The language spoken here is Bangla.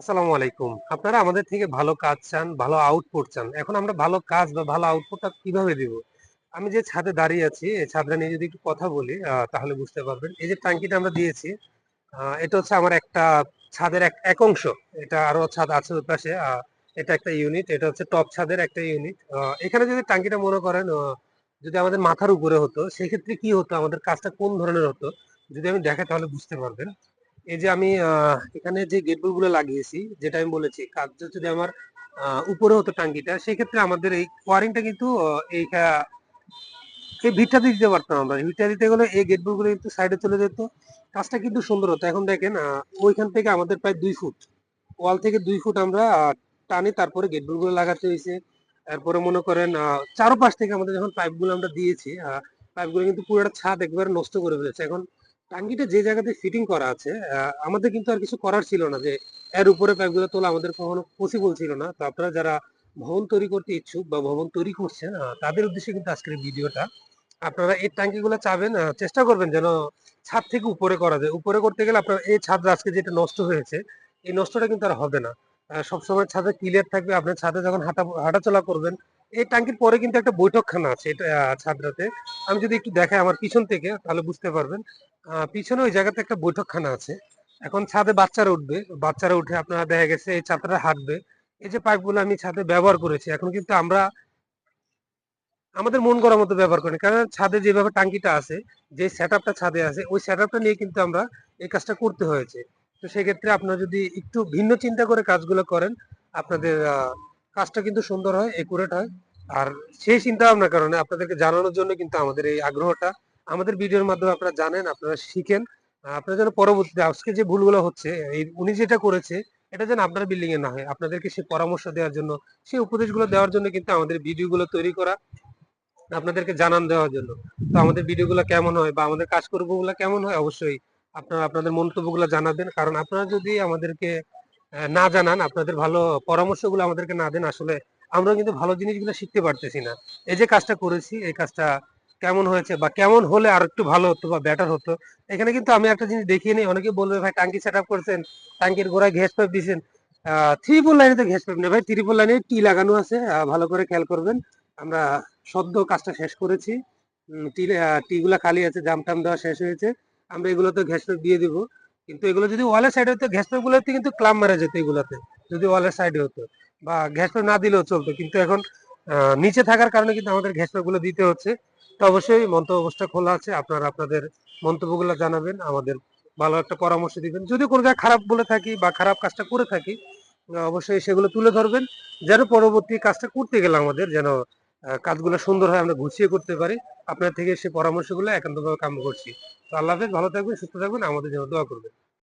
আসসালামু আলাইকুম। আপনারা আমাদের থেকে ভালো কাজ চান, ভালো আউটপুট চান। এখন আমরা ভালো কাজ বা ভালো আউটপুটটা কিভাবে দিব? আমি যে ছাদে দাঁড়িয়ে আছি, এই ছাদটা নিয়ে যদি একটু কথা বলি তাহলে বুঝতে পারবেন। এই যে টাঙ্কিটা আমরা দিয়েছি, এটা হচ্ছে আমার একটা ছাদের এক অংশ। এটা আরো ছাদ আছে ওই পাশে। এটা একটা ইউনিট। এটা হচ্ছে টপ ছাদের একটা ইউনিট। এখানে যদি টাঙ্কিটা মনে করেন যদি আমাদের মাথার উপরে হতো, সেক্ষেত্রে কি হতো? আমাদের কাজটা কোন ধরনের হতো? যদি আমি দেখাই তাহলে বুঝতে পারবেন। এই যে আমি এখানে যে গেটগুলো গুলো লাগিয়েছি, যেটা আমি বলেছি কাজটা যদি আমার উপরে হতো টাঙ্কিটা, সেক্ষেত্রে আমাদের এই ওয়ারিংটা কিন্তু এই ভিটটা দিতে পারতাম আমরা। ভিটটা দিতে গেলে এই গেটগুলো গুলো কিন্তু সাইডে চলে যেত। কাজটা কিন্তু সুন্দর হতো। এখন দেখেন ওইখান থেকে আমাদের প্রায় 2 ফুট, ওয়াল থেকে 2 ফুট আমরা টানি, তারপরে গেটগুলো গুলো লাগাতে হয়েছে। তারপরে মনে করেন চারপাশ থেকে আমাদের যখন পাইপগুলো আমরা দিয়েছি, পাইপগুলো কিন্তু পুরোটা ছাদ একবারে নষ্ট করে ফেলেছে। এখন টাঙ্কিটা যে জায়গাতে ফিটিং করা আছে, আমাদের কিন্তু আর কিছু করার ছিল না যে এর উপরে পাইপগুলো তোলা আমাদের কখনো পসিবল ছিল না। তো আপনারা যারা ভবন তৈরি করতে ইচ্ছুক বা ভবন তৈরি করছেন, তাদের উদ্দেশ্যে কিন্তু আজকের এই ভিডিওটা। আপনারা এই ট্যাঙ্কিগুলো চাবেন, চেষ্টা করবেন যেন ছাদ থেকে উপরে করা যায়। উপরে করতে গেলে আপনার এই ছাদ আজকে যেটা নষ্ট হয়েছে, এই নষ্টটা কিন্তু আর হবে না। সবসময় ছাদে ক্লিয়ার থাকবে। আপনি ছাদে যখন হাঁটাচলা করবেন, এই ট্যাঙ্কির পরে কিন্তু একটা বৈঠকখানা আছে এটা ছাদটাতে। আমি যদি একটু দেখাই আমার পিছন থেকে তাহলে বুঝতে পারবেন। পিছনে ওই জায়গাতে একটা বৈঠকখানা আছে। এখন ছাদে বাচ্চারা উঠবে, বাচ্চারা উঠে আপনারা দেখা গেছে এই ছাদটা হাঁটবে। এই যে পাইপগুলো আমি ছাদে ব্যবহার করেছি, এখন কিন্তু আমরা আমাদের মন করার মতো ব্যবহার করি, কারণ ছাদে যেভাবে টাঙ্কিটা আছে, যে সেট আপটা ছাদে আছে, ওই সেট আপটা নিয়ে কিন্তু আমরা এই কাজটা করতে হয়েছে। তো সেক্ষেত্রে আপনারা যদি একটু ভিন্ন চিন্তা করে কাজগুলো করেন, আপনাদের কাজটা কিন্তু সুন্দর হয়, একুরেট হয়। আর সেই চিন্তা ভাবনার কারণে আপনাদেরকে জানানোর জন্য কিন্তু আমাদের এই আগ্রহটা। আমাদের ভিডিওর মাধ্যমে আপনারা জানেন, আপনারা শিখেন। আপনারা যেন পরবর্তীতে আজকে যে ভুলগুলো হচ্ছে, এই উনি যেটা করেছে, এটা যেন আপনার বিল্ডিং এ না হয়। আপনাদেরকে সে পরামর্শ দেওয়ার জন্য, সেই উপদেশগুলো দেওয়ার জন্য কিন্তু আমাদের ভিডিওগুলো তৈরি করা, আপনাদেরকে জানান দেওয়ার জন্য। তো আমাদের ভিডিওগুলো কেমন হয় বা আমাদের কাজকর্মগুলো কেমন হয়, অবশ্যই আপনারা আপনাদের মন্তব্যগুলো জানাবেন। কারণ আপনারা যদি আমাদেরকে না জানান, আপনাদের ভালো পরামর্শগুলো আমাদেরকে না দেন, আসলে আমরা কিন্তু ভালো জিনিসগুলো শিখতে পারতেছি না। এই যে কাজটা করেছি, এই কাজটা কেমন হয়েছে বা কেমন হলে আর একটু ভালো হতো বা বেটার হতো, এখানে কিন্তু আমি একটা জিনিস দেখিয়ে নিই। অনেকে বলবে ভাই টাঙ্কি সেট আপ করছেন, টাঙ্কির গোড়ায় ঘ্যাস পাইপ দিয়েছেন। ট্রিপল লাইনে তো ঘ্যাস পাইপ নেই ভাই, ট্রিপল লাইনে টি লাগানো আছে। ভালো করে খেয়াল করবেন। আমরা সদ্য কাজটা শেষ করেছি। টি গুলা খালি আছে, জাম টাম দেওয়া শেষ হয়েছে। আমরা এগুলোতে ঘ্যাস পাইপ দিয়ে দিব। কিন্তু এগুলো যদি ওয়ালের সাইডে হতো, ঘ্যাস পাইপ গুলোতে কিন্তু ক্লাম মারা যেত এগুলাতে, যদি ওয়ালের সাইডে হতো। বা ঘ্যাস পাইপ না দিলেও চলতো, কিন্তু এখন নিচে থাকার কারণে কিন্তু আমাদের ঘ্যাস পাইপ গুলো দিতে হচ্ছে। তো অবশ্যই মন্তব্যটা খোলা আছে, আপনারা আপনাদের মন্তব্যগুলো জানাবেন, আমাদের ভালো একটা পরামর্শ দিবেন। যদি কোনো জায়গায় খারাপ বলে থাকি বা খারাপ কাজটা করে থাকি, অবশ্যই সেগুলো তুলে ধরবেন, যেন পরবর্তী কাজটা করতে গেলে আমাদের যেন কাজগুলো সুন্দর হয়, আমরা গুছিয়ে করতে পারি। আপনার থেকে সে পরামর্শগুলো একান্তভাবে কাম্য করছি। তো আল্লাহ হাফেজ, ভালো থাকবেন, সুস্থ থাকবেন, আমাদের জন্য দোয়া করবেন।